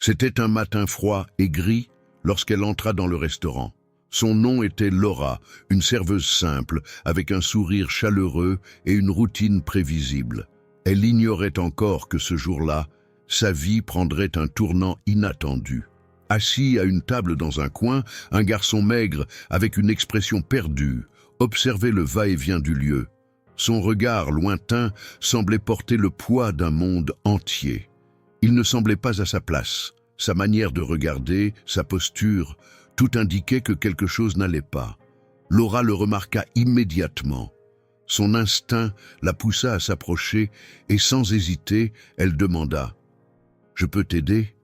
C'était un matin froid et gris lorsqu'elle entra dans le restaurant. Son nom était Laura, une serveuse simple, avec un sourire chaleureux et une routine prévisible. Elle ignorait encore que ce jour-là, sa vie prendrait un tournant inattendu. Assis à une table dans un coin, un garçon maigre, avec une expression perdue, observait le va-et-vient du lieu. Son regard lointain semblait porter le poids d'un monde entier. Il ne semblait pas à sa place. Sa manière de regarder, sa posture, tout indiquait que quelque chose n'allait pas. Laura le remarqua immédiatement. Son instinct la poussa à s'approcher et sans hésiter, elle demanda « Je peux t'aider ?»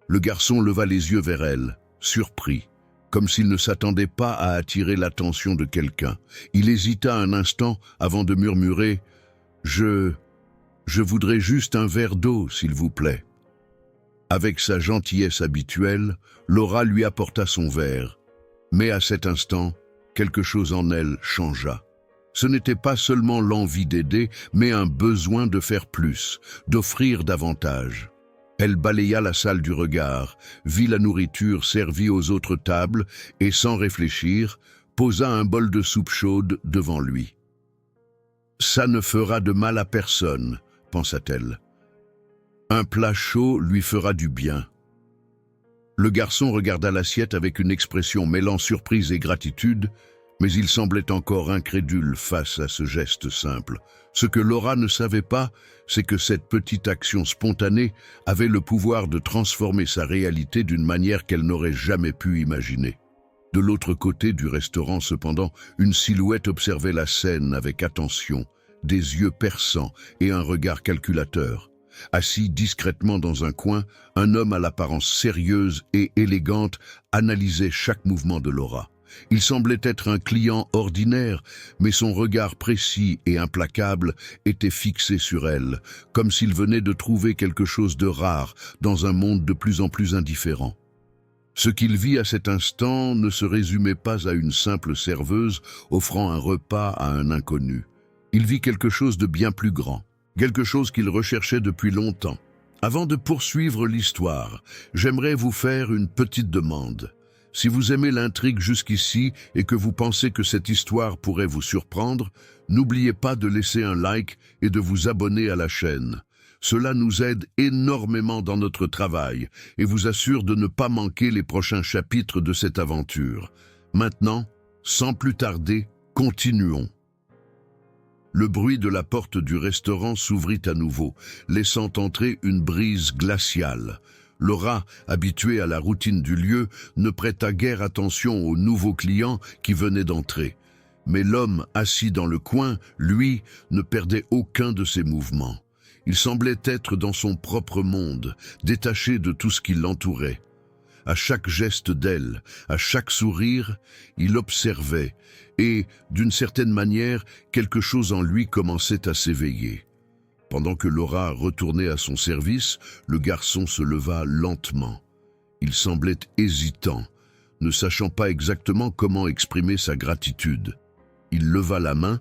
Le garçon leva les yeux vers elle, surpris, comme s'il ne s'attendait pas à attirer l'attention de quelqu'un. Il hésita un instant avant de murmurer « Je voudrais juste un verre d'eau, s'il vous plaît. » Avec sa gentillesse habituelle, Laura lui apporta son verre. Mais à cet instant, quelque chose en elle changea. Ce n'était pas seulement l'envie d'aider, mais un besoin de faire plus, d'offrir davantage. Elle balaya la salle du regard, vit la nourriture servie aux autres tables et, sans réfléchir, posa un bol de soupe chaude devant lui. « Ça ne fera de mal à personne », pensa-t-elle. « Un plat chaud lui fera du bien. » Le garçon regarda l'assiette avec une expression mêlant surprise et gratitude, mais il semblait encore incrédule face à ce geste simple. Ce que Laura ne savait pas, c'est que cette petite action spontanée avait le pouvoir de transformer sa réalité d'une manière qu'elle n'aurait jamais pu imaginer. De l'autre côté du restaurant, cependant, une silhouette observait la scène avec attention, des yeux perçants et un regard calculateur. Assis discrètement dans un coin, un homme à l'apparence sérieuse et élégante analysait chaque mouvement de Laura. Il semblait être un client ordinaire, mais son regard précis et implacable était fixé sur elle, comme s'il venait de trouver quelque chose de rare dans un monde de plus en plus indifférent. Ce qu'il vit à cet instant ne se résumait pas à une simple serveuse offrant un repas à un inconnu. Il vit quelque chose de bien plus grand, quelque chose qu'il recherchait depuis longtemps. Avant de poursuivre l'histoire, j'aimerais vous faire une petite demande. Si vous aimez l'intrigue jusqu'ici et que vous pensez que cette histoire pourrait vous surprendre, n'oubliez pas de laisser un like et de vous abonner à la chaîne. Cela nous aide énormément dans notre travail et vous assure de ne pas manquer les prochains chapitres de cette aventure. Maintenant, sans plus tarder, continuons. Le bruit de la porte du restaurant s'ouvrit à nouveau, laissant entrer une brise glaciale. Laura, habituée à la routine du lieu, ne prêta guère attention aux nouveaux clients qui venaient d'entrer. Mais l'homme assis dans le coin, lui, ne perdait aucun de ses mouvements. Il semblait être dans son propre monde, détaché de tout ce qui l'entourait. À chaque geste d'elle, à chaque sourire, il observait, et, d'une certaine manière, quelque chose en lui commençait à s'éveiller. Pendant que Laura retournait à son service, le garçon se leva lentement. Il semblait hésitant, ne sachant pas exactement comment exprimer sa gratitude. Il leva la main,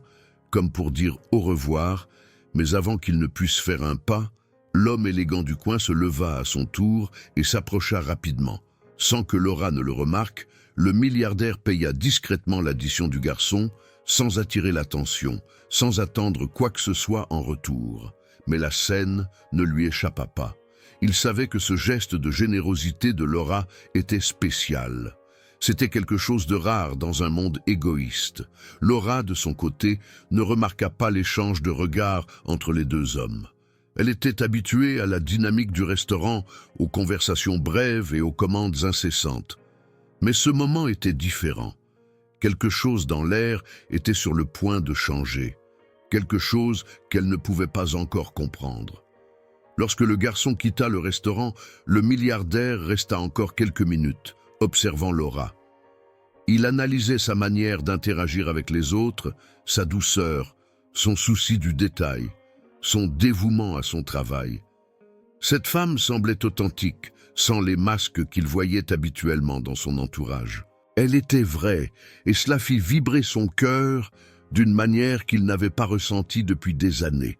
comme pour dire au revoir, mais avant qu'il ne puisse faire un pas, l'homme élégant du coin se leva à son tour et s'approcha rapidement. Sans que Laura ne le remarque, le milliardaire paya discrètement l'addition du garçon, sans attirer l'attention, sans attendre quoi que ce soit en retour. Mais la scène ne lui échappa pas. Il savait que ce geste de générosité de Laura était spécial. C'était quelque chose de rare dans un monde égoïste. Laura, de son côté, ne remarqua pas l'échange de regards entre les deux hommes. Elle était habituée à la dynamique du restaurant, aux conversations brèves et aux commandes incessantes. Mais ce moment était différent. Quelque chose dans l'air était sur le point de changer. Quelque chose qu'elle ne pouvait pas encore comprendre. Lorsque le garçon quitta le restaurant, le milliardaire resta encore quelques minutes, observant Laura. Il analysait sa manière d'interagir avec les autres, sa douceur, son souci du détail, son dévouement à son travail. Cette femme semblait authentique, sans les masques qu'il voyait habituellement dans son entourage. Elle était vraie, et cela fit vibrer son cœur d'une manière qu'il n'avait pas ressentie depuis des années.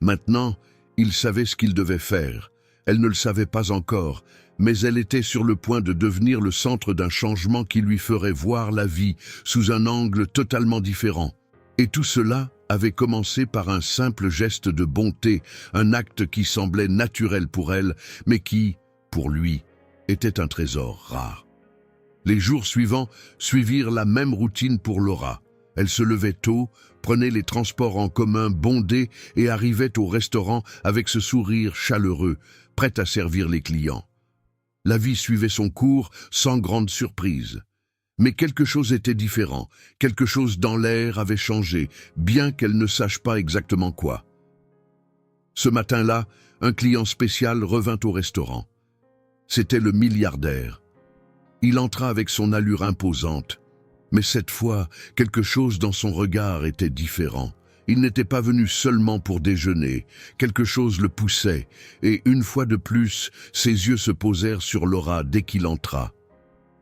Maintenant, il savait ce qu'il devait faire. Elle ne le savait pas encore, mais elle était sur le point de devenir le centre d'un changement qui lui ferait voir la vie sous un angle totalement différent. Et tout cela avait commencé par un simple geste de bonté, un acte qui semblait naturel pour elle, mais qui, pour lui, était un trésor rare. Les jours suivants suivirent la même routine pour Laura. Elle se levait tôt, prenait les transports en commun bondés et arrivait au restaurant avec ce sourire chaleureux, prête à servir les clients. La vie suivait son cours sans grande surprise. Mais quelque chose était différent, quelque chose dans l'air avait changé, bien qu'elle ne sache pas exactement quoi. Ce matin-là, un client spécial revint au restaurant. C'était le milliardaire. Il entra avec son allure imposante. Mais cette fois, quelque chose dans son regard était différent. Il n'était pas venu seulement pour déjeuner. Quelque chose le poussait, et une fois de plus, ses yeux se posèrent sur Laura dès qu'il entra.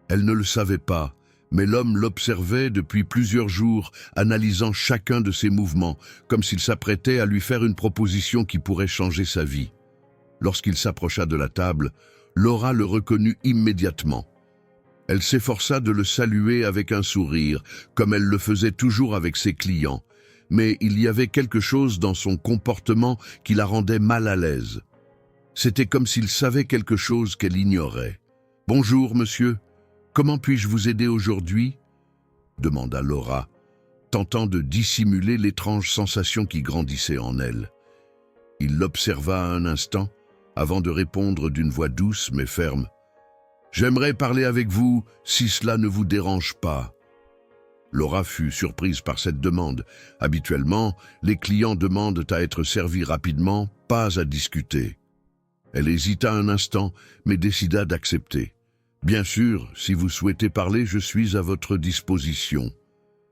Elle ne le savait pas, mais l'homme l'observait depuis plusieurs jours, analysant chacun de ses mouvements, comme s'il s'apprêtait à lui faire une proposition qui pourrait changer sa vie. Lorsqu'il s'approcha de la table, Laura le reconnut immédiatement. Elle s'efforça de le saluer avec un sourire, comme elle le faisait toujours avec ses clients, mais il y avait quelque chose dans son comportement qui la rendait mal à l'aise. C'était comme s'il savait quelque chose qu'elle ignorait. « Bonjour, monsieur. Comment puis-je vous aider aujourd'hui ?» demanda Laura, tentant de dissimuler l'étrange sensation qui grandissait en elle. Il l'observa un instant, avant de répondre d'une voix douce mais ferme. « J'aimerais parler avec vous, si cela ne vous dérange pas. » Laura fut surprise par cette demande. Habituellement, les clients demandent à être servis rapidement, pas à discuter. Elle hésita un instant, mais décida d'accepter. « Bien sûr, si vous souhaitez parler, je suis à votre disposition. »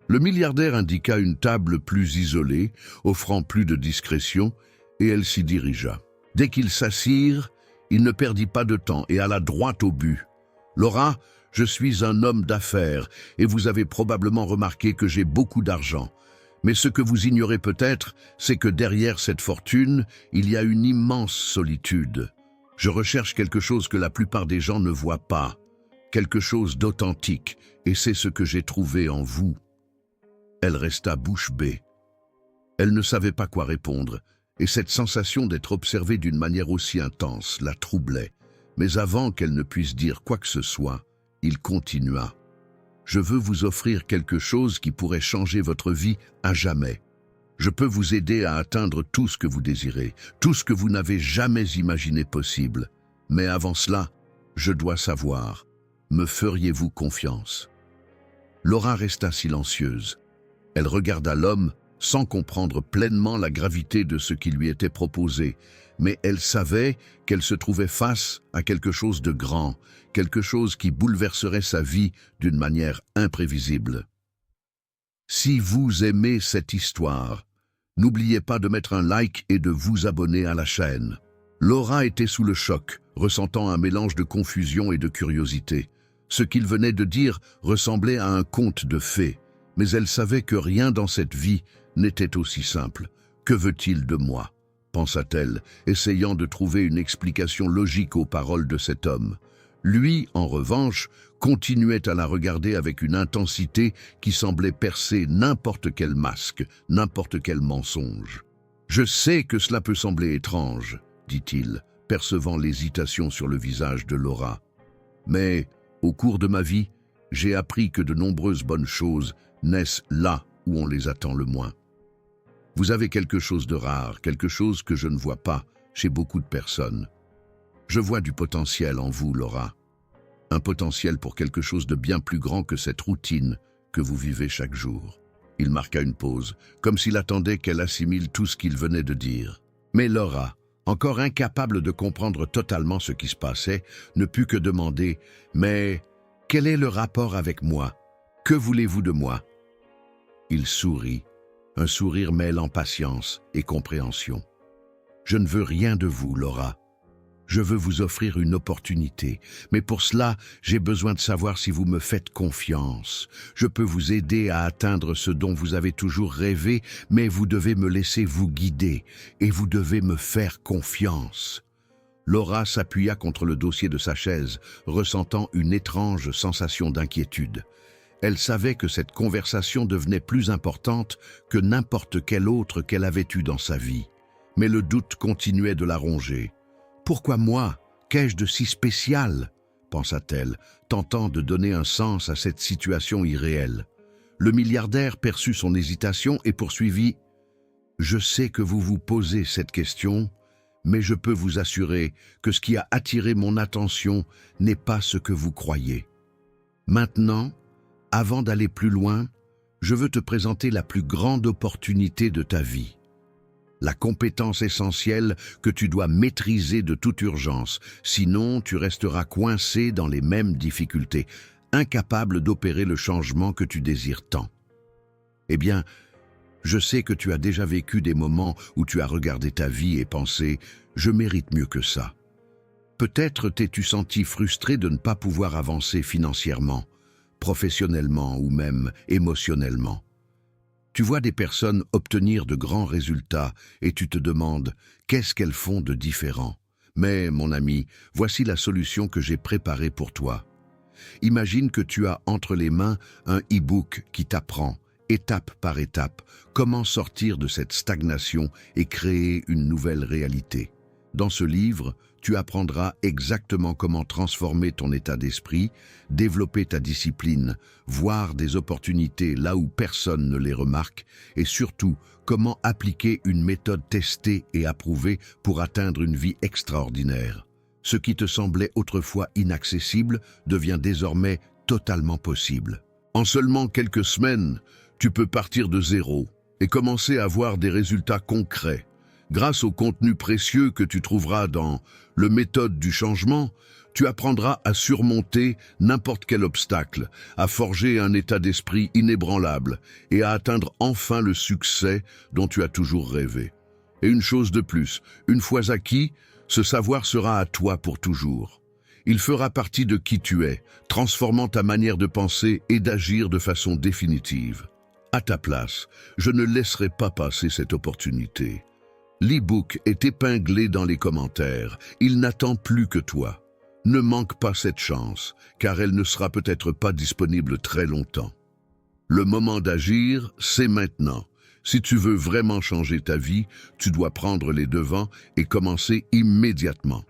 Le milliardaire indiqua une table plus isolée, offrant plus de discrétion, et elle s'y dirigea. Dès qu'ils s'assirent, il ne perdit pas de temps et alla droit au but. « Laura, je suis un homme d'affaires et vous avez probablement remarqué que j'ai beaucoup d'argent. Mais ce que vous ignorez peut-être, c'est que derrière cette fortune, il y a une immense solitude. Je recherche quelque chose que la plupart des gens ne voient pas, quelque chose d'authentique, et c'est ce que j'ai trouvé en vous. » Elle resta bouche bée. Elle ne savait pas quoi répondre, et cette sensation d'être observée d'une manière aussi intense la troublait. Mais avant qu'elle ne puisse dire quoi que ce soit, il continua. « Je veux vous offrir quelque chose qui pourrait changer votre vie à jamais. Je peux vous aider à atteindre tout ce que vous désirez, tout ce que vous n'avez jamais imaginé possible. Mais avant cela, je dois savoir, me feriez-vous confiance ?» Laura resta silencieuse. Elle regarda l'homme sans comprendre pleinement la gravité de ce qui lui était proposé, mais elle savait qu'elle se trouvait face à quelque chose de grand, quelque chose qui bouleverserait sa vie d'une manière imprévisible. Si vous aimez cette histoire, n'oubliez pas de mettre un like et de vous abonner à la chaîne. Laura était sous le choc, ressentant un mélange de confusion et de curiosité. Ce qu'il venait de dire ressemblait à un conte de fées, mais elle savait que rien dans cette vie n'était aussi simple. « Que veut-il de moi ?» pensa-t-elle, essayant de trouver une explication logique aux paroles de cet homme. Lui, en revanche, continuait à la regarder avec une intensité qui semblait percer n'importe quel masque, n'importe quel mensonge. « Je sais que cela peut sembler étrange, » dit-il, percevant l'hésitation sur le visage de Laura. « Mais, au cours de ma vie, j'ai appris que de nombreuses bonnes choses naissent là où on les attend le moins. Vous avez quelque chose de rare, quelque chose que je ne vois pas chez beaucoup de personnes. Je vois du potentiel en vous, Laura. Un potentiel pour quelque chose de bien plus grand que cette routine que vous vivez chaque jour. » Il marqua une pause, comme s'il attendait qu'elle assimile tout ce qu'il venait de dire. Mais Laura, encore incapable de comprendre totalement ce qui se passait, ne put que demander « Mais quel est le rapport avec moi? Que voulez-vous de moi ?» Il sourit, un sourire mêlant patience et compréhension. « Je ne veux rien de vous, Laura. Je veux vous offrir une opportunité, mais pour cela, j'ai besoin de savoir si vous me faites confiance. Je peux vous aider à atteindre ce dont vous avez toujours rêvé, mais vous devez me laisser vous guider et vous devez me faire confiance. » Laura s'appuya contre le dossier de sa chaise, ressentant une étrange sensation d'inquiétude. Elle savait que cette conversation devenait plus importante que n'importe quelle autre qu'elle avait eue dans sa vie. Mais le doute continuait de la ronger. « Pourquoi moi? Qu'ai-je de si spécial ?» pensa-t-elle, tentant de donner un sens à cette situation irréelle. Le milliardaire perçut son hésitation et poursuivit « Je sais que vous vous posez cette question, mais je peux vous assurer que ce qui a attiré mon attention n'est pas ce que vous croyez. Maintenant, avant d'aller plus loin, je veux te présenter la plus grande opportunité de ta vie. La compétence essentielle que tu dois maîtriser de toute urgence, sinon tu resteras coincé dans les mêmes difficultés, incapable d'opérer le changement que tu désires tant. Eh bien, je sais que tu as déjà vécu des moments où tu as regardé ta vie et pensé « je mérite mieux que ça ». Peut-être t'es-tu senti frustré de ne pas pouvoir avancer financièrement, professionnellement ou même émotionnellement. Tu vois des personnes obtenir de grands résultats et tu te demandes qu'est-ce qu'elles font de différent. Mais, mon ami, voici la solution que j'ai préparée pour toi. Imagine que tu as entre les mains un e-book qui t'apprend, étape par étape, comment sortir de cette stagnation et créer une nouvelle réalité. Dans ce livre, tu apprendras exactement comment transformer ton état d'esprit, développer ta discipline, voir des opportunités là où personne ne les remarque et surtout comment appliquer une méthode testée et approuvée pour atteindre une vie extraordinaire. Ce qui te semblait autrefois inaccessible devient désormais totalement possible. En seulement quelques semaines, tu peux partir de zéro et commencer à voir des résultats concrets. Grâce au contenu précieux que tu trouveras dans « Le méthode du changement », tu apprendras à surmonter n'importe quel obstacle, à forger un état d'esprit inébranlable et à atteindre enfin le succès dont tu as toujours rêvé. Et une chose de plus, une fois acquis, ce savoir sera à toi pour toujours. Il fera partie de qui tu es, transformant ta manière de penser et d'agir de façon définitive. À ta place, je ne laisserai pas passer cette opportunité. L'e-book est épinglé dans les commentaires. Il n'attend plus que toi. Ne manque pas cette chance, car elle ne sera peut-être pas disponible très longtemps. Le moment d'agir, c'est maintenant. Si tu veux vraiment changer ta vie, tu dois prendre les devants et commencer immédiatement.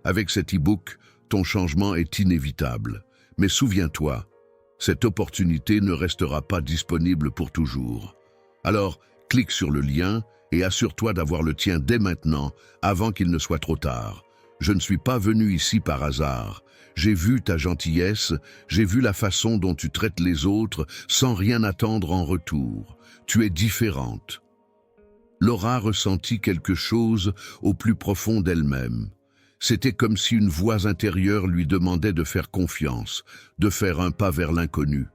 Avec cet e-book, ton changement est inévitable. Mais souviens-toi, cette opportunité ne restera pas disponible pour toujours. Alors, clique sur le lien et assure-toi d'avoir le tien dès maintenant, avant qu'il ne soit trop tard. Je ne suis pas venu ici par hasard. J'ai vu ta gentillesse, j'ai vu la façon dont tu traites les autres sans rien attendre en retour. Tu es différente. Laura ressentit quelque chose au plus profond d'elle-même. C'était comme si une voix intérieure lui demandait de faire confiance, de faire un pas vers l'inconnu.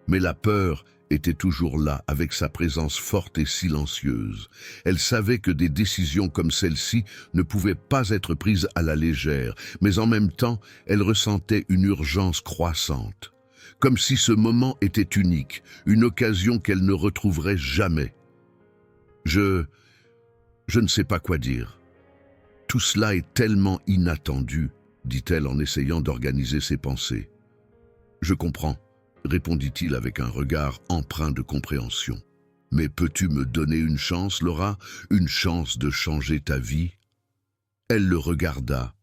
Mais la peur était toujours là, avec sa présence forte et silencieuse. Elle savait que des décisions comme celle-ci ne pouvaient pas être prises à la légère, mais en même temps, elle ressentait une urgence croissante. Comme si ce moment était unique, une occasion qu'elle ne retrouverait jamais. Je ne sais pas quoi dire. Tout cela est tellement inattendu, dit-elle en essayant d'organiser ses pensées. Je comprends, répondit-il avec un regard empreint de compréhension. Mais peux-tu me donner une chance, Laura, une chance de changer ta vie? Elle le regarda,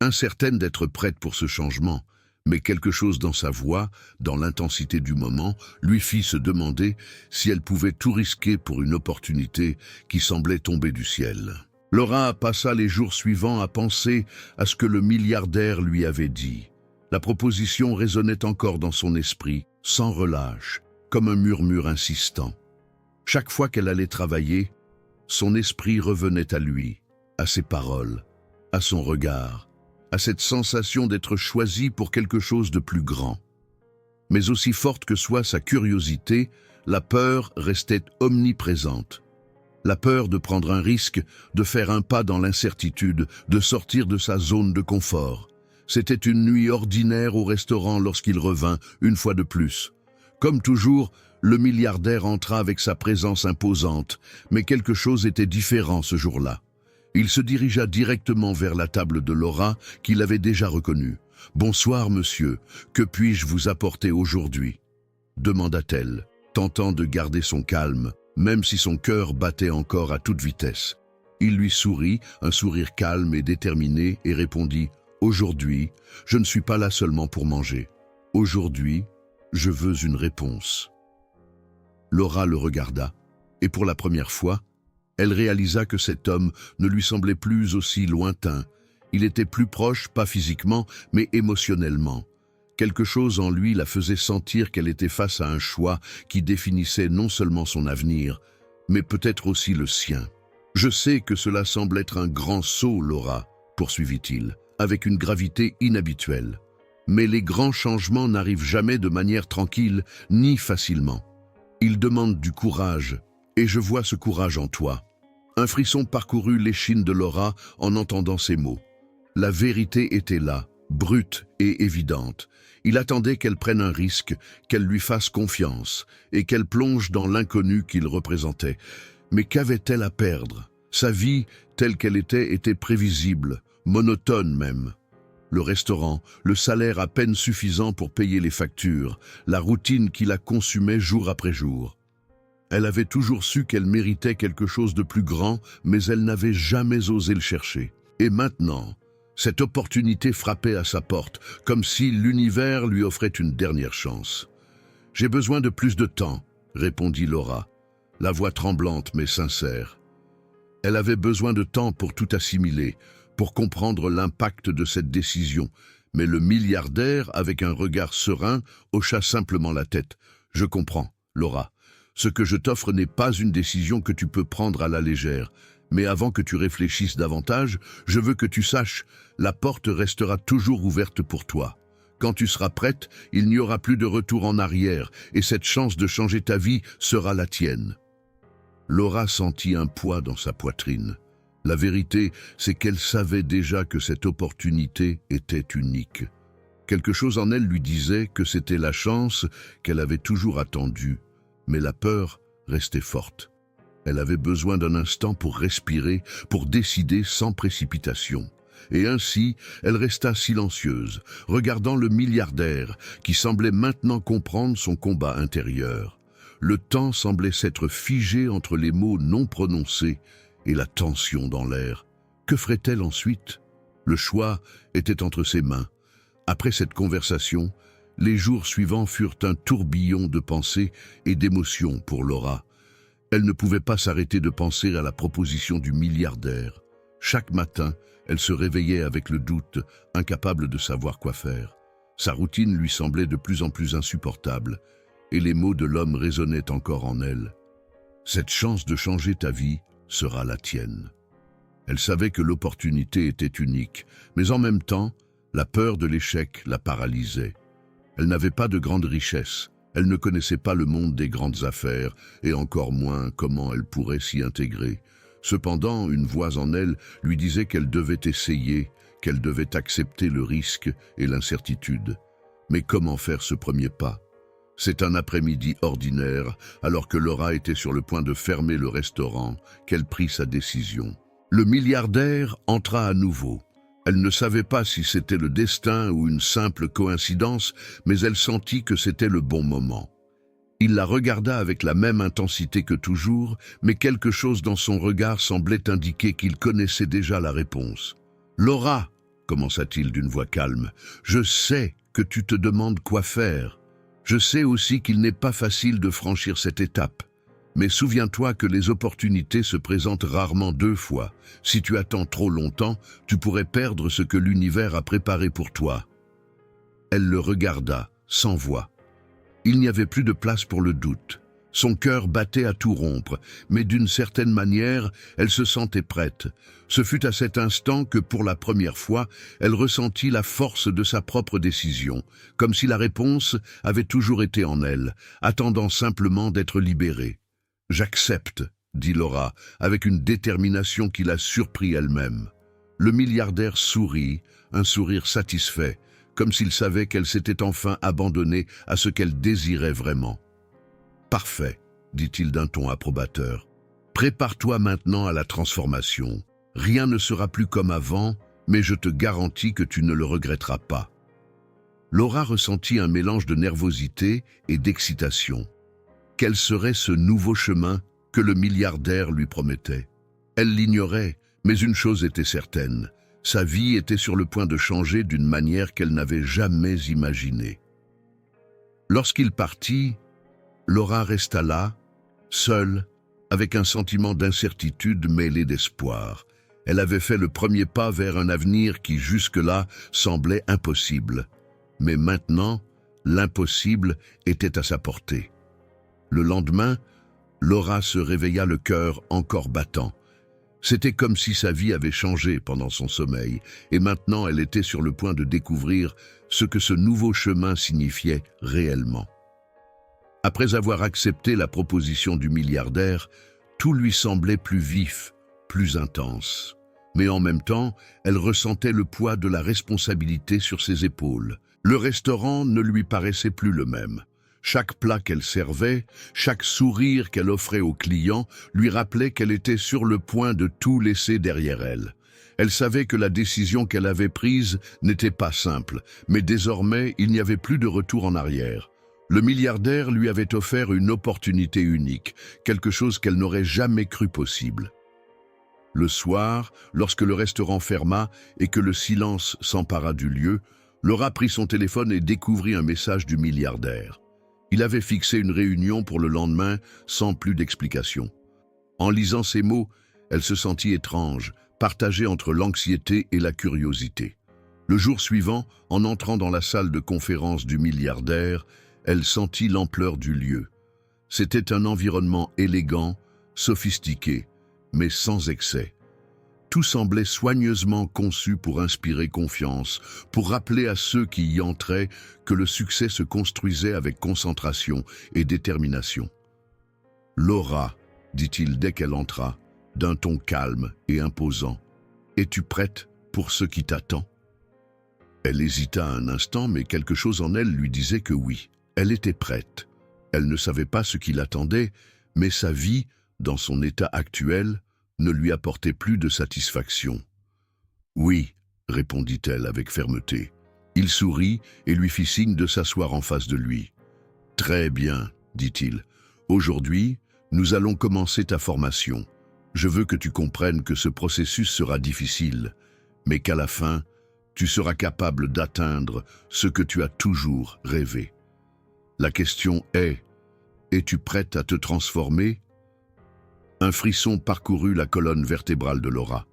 incertaine d'être prête pour ce changement, mais quelque chose dans sa voix, dans l'intensité du moment, lui fit se demander si elle pouvait tout risquer pour une opportunité qui semblait tomber du ciel. Laura passa les jours suivants à penser à ce que le milliardaire lui avait dit. La proposition résonnait encore dans son esprit, sans relâche, comme un murmure insistant. Chaque fois qu'elle allait travailler, son esprit revenait à lui, à ses paroles, à son regard, à cette sensation d'être choisie pour quelque chose de plus grand. Mais aussi forte que soit sa curiosité, la peur restait omniprésente. La peur de prendre un risque, de faire un pas dans l'incertitude, de sortir de sa zone de confort. C'était une nuit ordinaire au restaurant lorsqu'il revint, une fois de plus. Comme toujours, le milliardaire entra avec sa présence imposante, mais quelque chose était différent ce jour-là. Il se dirigea directement vers la table de Laura, qu'il avait déjà reconnue. « Bonsoir, monsieur. Que puis-je vous apporter aujourd'hui » demanda-t-elle, tentant de garder son calme, même si son cœur battait encore à toute vitesse. Il lui sourit, un sourire calme et déterminé, et répondit « Aujourd'hui, je ne suis pas là seulement pour manger. Aujourd'hui, je veux une réponse. » Laura le regarda, et pour la première fois, elle réalisa que cet homme ne lui semblait plus aussi lointain. Il était plus proche, pas physiquement, mais émotionnellement. Quelque chose en lui la faisait sentir qu'elle était face à un choix qui définissait non seulement son avenir, mais peut-être aussi le sien. « Je sais que cela semble être un grand saut, Laura, » poursuivit-il, avec une gravité inhabituelle. « Mais les grands changements n'arrivent jamais de manière tranquille, ni facilement. Ils demandent du courage, et je vois ce courage en toi. » Un frisson parcourut l'échine de Laura en entendant ces mots. La vérité était là, brute et évidente. Il attendait qu'elle prenne un risque, qu'elle lui fasse confiance, et qu'elle plonge dans l'inconnu qu'il représentait. Mais qu'avait-elle à perdre? Sa vie, telle qu'elle était prévisible, monotone même. Le restaurant, le salaire à peine suffisant pour payer les factures, la routine qui la consumait jour après jour. Elle avait toujours su qu'elle méritait quelque chose de plus grand, mais elle n'avait jamais osé le chercher. Et maintenant, cette opportunité frappait à sa porte, comme si l'univers lui offrait une dernière chance. « J'ai besoin de plus de temps, » répondit Laura, la voix tremblante mais sincère. Elle avait besoin de temps pour tout assimiler, pour comprendre l'impact de cette décision, mais le milliardaire, avec un regard serein, hocha simplement la tête. « Je comprends, Laura. Ce que je t'offre n'est pas une décision que tu peux prendre à la légère. Mais avant que tu réfléchisses davantage, je veux que tu saches, la porte restera toujours ouverte pour toi. Quand tu seras prête, il n'y aura plus de retour en arrière, et cette chance de changer ta vie sera la tienne. » Laura sentit un poids dans sa poitrine. La vérité, c'est qu'elle savait déjà que cette opportunité était unique. Quelque chose en elle lui disait que c'était la chance qu'elle avait toujours attendue. Mais la peur restait forte. Elle avait besoin d'un instant pour respirer, pour décider sans précipitation. Et ainsi, elle resta silencieuse, regardant le milliardaire qui semblait maintenant comprendre son combat intérieur. Le temps semblait s'être figé entre les mots non prononcés et la tension dans l'air. Que ferait-elle ensuite? Le choix était entre ses mains. Après cette conversation, les jours suivants furent un tourbillon de pensées et d'émotions pour Laura. Elle ne pouvait pas s'arrêter de penser à la proposition du milliardaire. Chaque matin, elle se réveillait avec le doute, incapable de savoir quoi faire. Sa routine lui semblait de plus en plus insupportable, et les mots de l'homme résonnaient encore en elle. « Cette chance de changer ta vie sera la tienne. » Elle savait que l'opportunité était unique, mais en même temps, la peur de l'échec la paralysait. Elle n'avait pas de grande richesse, elle ne connaissait pas le monde des grandes affaires, et encore moins comment elle pourrait s'y intégrer. Cependant, une voix en elle lui disait qu'elle devait essayer, qu'elle devait accepter le risque et l'incertitude. Mais comment faire ce premier pas? C'est un après-midi ordinaire, alors que Laura était sur le point de fermer le restaurant, qu'elle prit sa décision. Le milliardaire entra à nouveau. Elle ne savait pas si c'était le destin ou une simple coïncidence, mais elle sentit que c'était le bon moment. Il la regarda avec la même intensité que toujours, mais quelque chose dans son regard semblait indiquer qu'il connaissait déjà la réponse. « Laura, » commença-t-il d'une voix calme, « je sais que tu te demandes quoi faire. Je sais aussi qu'il n'est pas facile de franchir cette étape. Mais souviens-toi que les opportunités se présentent rarement deux fois. Si tu attends trop longtemps, tu pourrais perdre ce que l'univers a préparé pour toi. » Elle le regarda, sans voix. Il n'y avait plus de place pour le doute. Son cœur battait à tout rompre, mais d'une certaine manière, elle se sentait prête. Ce fut à cet instant que, pour la première fois, elle ressentit la force de sa propre décision, comme si la réponse avait toujours été en elle, attendant simplement d'être libérée. « J'accepte », dit Laura, avec une détermination qui la surprit elle-même. Le milliardaire sourit, un sourire satisfait, comme s'il savait qu'elle s'était enfin abandonnée à ce qu'elle désirait vraiment. « Parfait, dit-il d'un ton approbateur. Prépare-toi maintenant à la transformation. Rien ne sera plus comme avant, mais je te garantis que tu ne le regretteras pas. Laura ressentit un mélange de nervosité et d'excitation. Quel serait ce nouveau chemin que le milliardaire lui promettait? Elle l'ignorait, mais une chose était certaine. Sa vie était sur le point de changer d'une manière qu'elle n'avait jamais imaginée. Lorsqu'il partit, Laura resta là, seule, avec un sentiment d'incertitude mêlé d'espoir. Elle avait fait le premier pas vers un avenir qui jusque-là semblait impossible. Mais maintenant, l'impossible était à sa portée. Le lendemain, Laura se réveilla le cœur encore battant. C'était comme si sa vie avait changé pendant son sommeil, et maintenant elle était sur le point de découvrir ce que ce nouveau chemin signifiait réellement. Après avoir accepté la proposition du milliardaire, tout lui semblait plus vif, plus intense. Mais en même temps, elle ressentait le poids de la responsabilité sur ses épaules. Le restaurant ne lui paraissait plus le même. Chaque plat qu'elle servait, chaque sourire qu'elle offrait aux clients lui rappelait qu'elle était sur le point de tout laisser derrière elle. Elle savait que la décision qu'elle avait prise n'était pas simple, mais désormais il n'y avait plus de retour en arrière. Le milliardaire lui avait offert une opportunité unique, quelque chose qu'elle n'aurait jamais cru possible. Le soir, lorsque le restaurant ferma et que le silence s'empara du lieu, Laura prit son téléphone et découvrit un message du milliardaire. Il avait fixé une réunion pour le lendemain sans plus d'explication. En lisant ces mots, elle se sentit étrange, partagée entre l'anxiété et la curiosité. Le jour suivant, en entrant dans la salle de conférence du milliardaire, elle sentit l'ampleur du lieu. C'était un environnement élégant, sophistiqué, mais sans excès. Tout semblait soigneusement conçu pour inspirer confiance, pour rappeler à ceux qui y entraient que le succès se construisait avec concentration et détermination. « Laura, dit-il dès qu'elle entra, d'un ton calme et imposant, es-tu prête pour ce qui t'attend ?» Elle hésita un instant, mais quelque chose en elle lui disait que oui, elle était prête. Elle ne savait pas ce qui l'attendait, mais sa vie, dans son état actuel, ne lui apportait plus de satisfaction. « Oui, répondit-elle avec fermeté. Il sourit et lui fit signe de s'asseoir en face de lui. « Très bien, dit-il. Aujourd'hui, nous allons commencer ta formation. Je veux que tu comprennes que ce processus sera difficile, mais qu'à la fin, tu seras capable d'atteindre ce que tu as toujours rêvé. La question est, es-tu prête à te transformer ?» Un frisson parcourut la colonne vertébrale de Laura.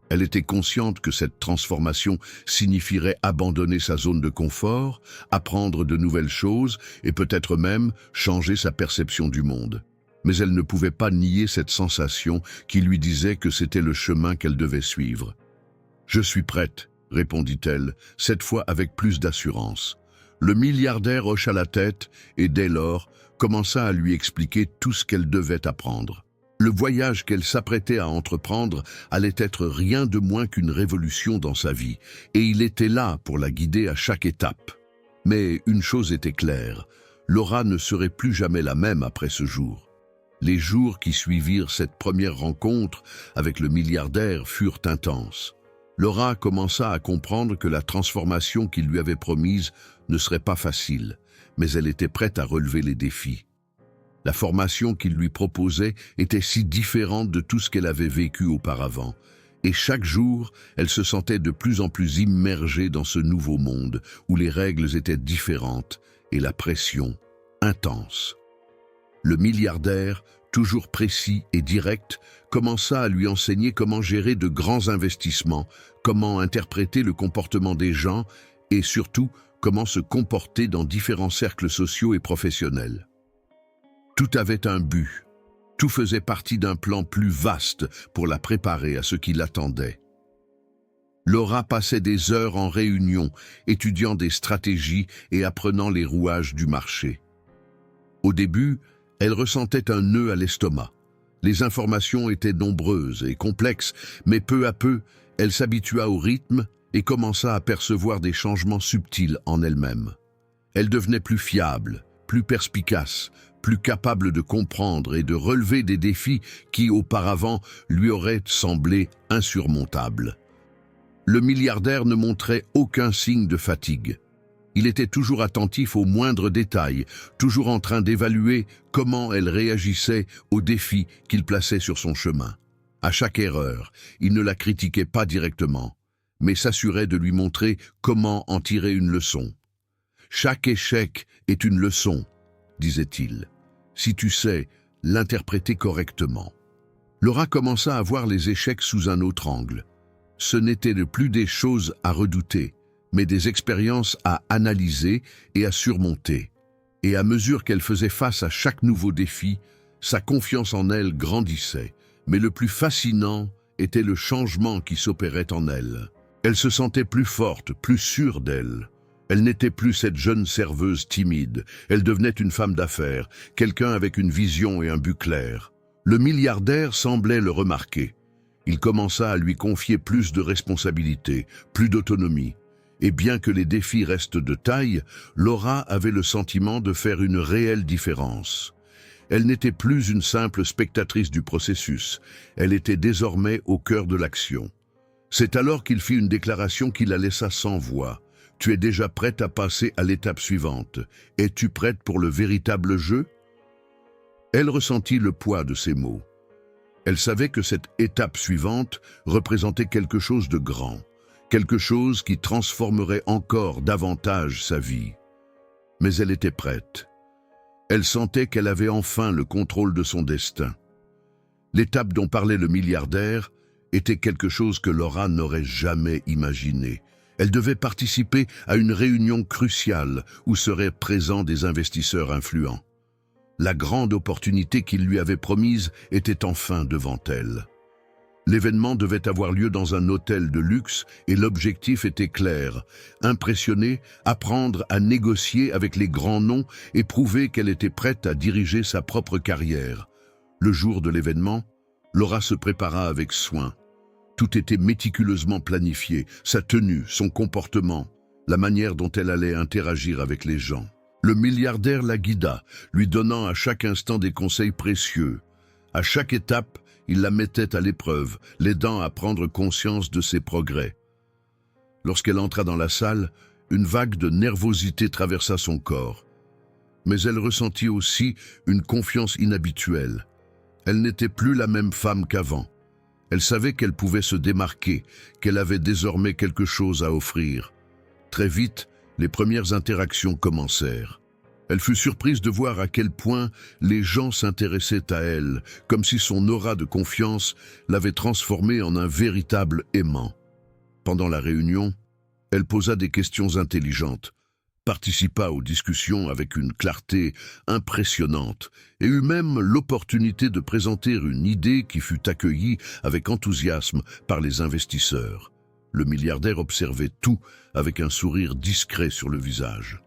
Elle était consciente que cette transformation signifierait abandonner sa zone de confort, apprendre de nouvelles choses et peut-être même changer sa perception du monde. Mais elle ne pouvait pas nier cette sensation qui lui disait que c'était le chemin qu'elle devait suivre. « Je suis prête, » répondit-elle, cette fois avec plus d'assurance. Le milliardaire hocha la tête et dès lors commença à lui expliquer tout ce qu'elle devait apprendre. Le voyage qu'elle s'apprêtait à entreprendre allait être rien de moins qu'une révolution dans sa vie, et il était là pour la guider à chaque étape. Mais une chose était claire, Laura ne serait plus jamais la même après ce jour. Les jours qui suivirent cette première rencontre avec le milliardaire furent intenses. Laura commença à comprendre que la transformation qu'il lui avait promise ne serait pas facile, mais elle était prête à relever les défis. La formation qu'il lui proposait était si différente de tout ce qu'elle avait vécu auparavant, et chaque jour, elle se sentait de plus en plus immergée dans ce nouveau monde où les règles étaient différentes et la pression intense. Le milliardaire, toujours précis et direct, commença à lui enseigner comment gérer de grands investissements, comment interpréter le comportement des gens et surtout comment se comporter dans différents cercles sociaux et professionnels. Tout avait un but, tout faisait partie d'un plan plus vaste pour la préparer à ce qui l'attendait. Laura passait des heures en réunion, étudiant des stratégies et apprenant les rouages du marché. Au début, elle ressentait un nœud à l'estomac. Les informations étaient nombreuses et complexes, mais peu à peu, elle s'habitua au rythme et commença à percevoir des changements subtils en elle-même. Elle devenait plus fiable, plus perspicace, plus capable de comprendre et de relever des défis qui, auparavant, lui auraient semblé insurmontables. Le milliardaire ne montrait aucun signe de fatigue. Il était toujours attentif aux moindres détails, toujours en train d'évaluer comment elle réagissait aux défis qu'il plaçait sur son chemin. À chaque erreur, il ne la critiquait pas directement, mais s'assurait de lui montrer comment en tirer une leçon. « Chaque échec est une leçon », disait-il, « si tu sais l'interpréter correctement. » Laura commença à voir les échecs sous un autre angle. Ce n'étaient plus des choses à redouter, mais des expériences à analyser et à surmonter. Et à mesure qu'elle faisait face à chaque nouveau défi, sa confiance en elle grandissait. Mais le plus fascinant était le changement qui s'opérait en elle. Elle se sentait plus forte, plus sûre d'elle. Elle n'était plus cette jeune serveuse timide. Elle devenait une femme d'affaires, quelqu'un avec une vision et un but clair. Le milliardaire semblait le remarquer. Il commença à lui confier plus de responsabilités, plus d'autonomie. Et bien que les défis restent de taille, Laura avait le sentiment de faire une réelle différence. Elle n'était plus une simple spectatrice du processus, elle était désormais au cœur de l'action. C'est alors qu'il fit une déclaration qui la laissa sans voix. « Tu es déjà prête à passer à l'étape suivante. Es-tu prête pour le véritable jeu ?» Elle ressentit le poids de ces mots. Elle savait que cette étape suivante représentait quelque chose de grand, quelque chose qui transformerait encore davantage sa vie. Mais elle était prête. Elle sentait qu'elle avait enfin le contrôle de son destin. L'étape dont parlait le milliardaire était quelque chose que Laura n'aurait jamais imaginé. Elle devait participer à une réunion cruciale où seraient présents des investisseurs influents. La grande opportunité qu'il lui avait promise était enfin devant elle. L'événement devait avoir lieu dans un hôtel de luxe et l'objectif était clair. Impressionner, apprendre à négocier avec les grands noms et prouver qu'elle était prête à diriger sa propre carrière. Le jour de l'événement, Laura se prépara avec soin. Tout était méticuleusement planifié, sa tenue, son comportement, la manière dont elle allait interagir avec les gens. Le milliardaire la guida, lui donnant à chaque instant des conseils précieux. À chaque étape, il la mettait à l'épreuve, l'aidant à prendre conscience de ses progrès. Lorsqu'elle entra dans la salle, une vague de nervosité traversa son corps. Mais elle ressentit aussi une confiance inhabituelle. Elle n'était plus la même femme qu'avant. Elle savait qu'elle pouvait se démarquer, qu'elle avait désormais quelque chose à offrir. Très vite, les premières interactions commencèrent. Elle fut surprise de voir à quel point les gens s'intéressaient à elle, comme si son aura de confiance l'avait transformée en un véritable aimant. Pendant la réunion, elle posa des questions intelligentes, participa aux discussions avec une clarté impressionnante et eut même l'opportunité de présenter une idée qui fut accueillie avec enthousiasme par les investisseurs. Le milliardaire observait tout avec un sourire discret sur le visage.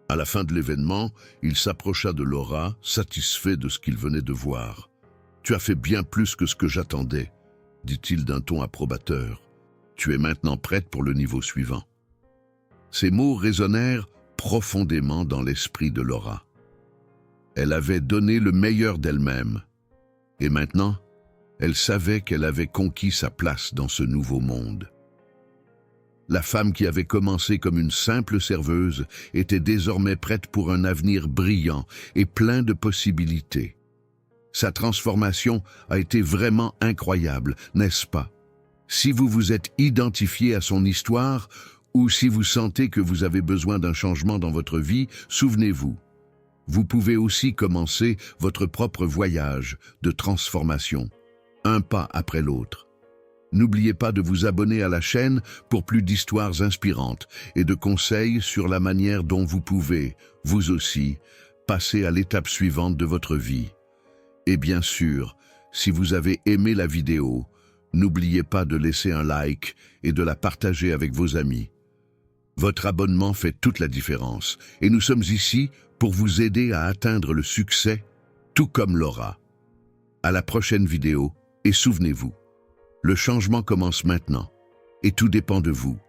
À la fin de l'événement, il s'approcha de Laura, satisfait de ce qu'il venait de voir. « Tu as fait bien plus que ce que j'attendais », dit-il d'un ton approbateur. « Tu es maintenant prête pour le niveau suivant. » Ces mots résonnèrent profondément dans l'esprit de Laura. Elle avait donné le meilleur d'elle-même. Et maintenant, elle savait qu'elle avait conquis sa place dans ce nouveau monde. La femme qui avait commencé comme une simple serveuse était désormais prête pour un avenir brillant et plein de possibilités. Sa transformation a été vraiment incroyable, n'est-ce pas? Si vous vous êtes identifié à son histoire, ou si vous sentez que vous avez besoin d'un changement dans votre vie, souvenez-vous, vous pouvez aussi commencer votre propre voyage de transformation, un pas après l'autre. N'oubliez pas de vous abonner à la chaîne pour plus d'histoires inspirantes et de conseils sur la manière dont vous pouvez, vous aussi, passer à l'étape suivante de votre vie. Et bien sûr, si vous avez aimé la vidéo, n'oubliez pas de laisser un like et de la partager avec vos amis. Votre abonnement fait toute la différence et nous sommes ici pour vous aider à atteindre le succès, tout comme Laura. À la prochaine vidéo et souvenez-vous, le changement commence maintenant et tout dépend de vous.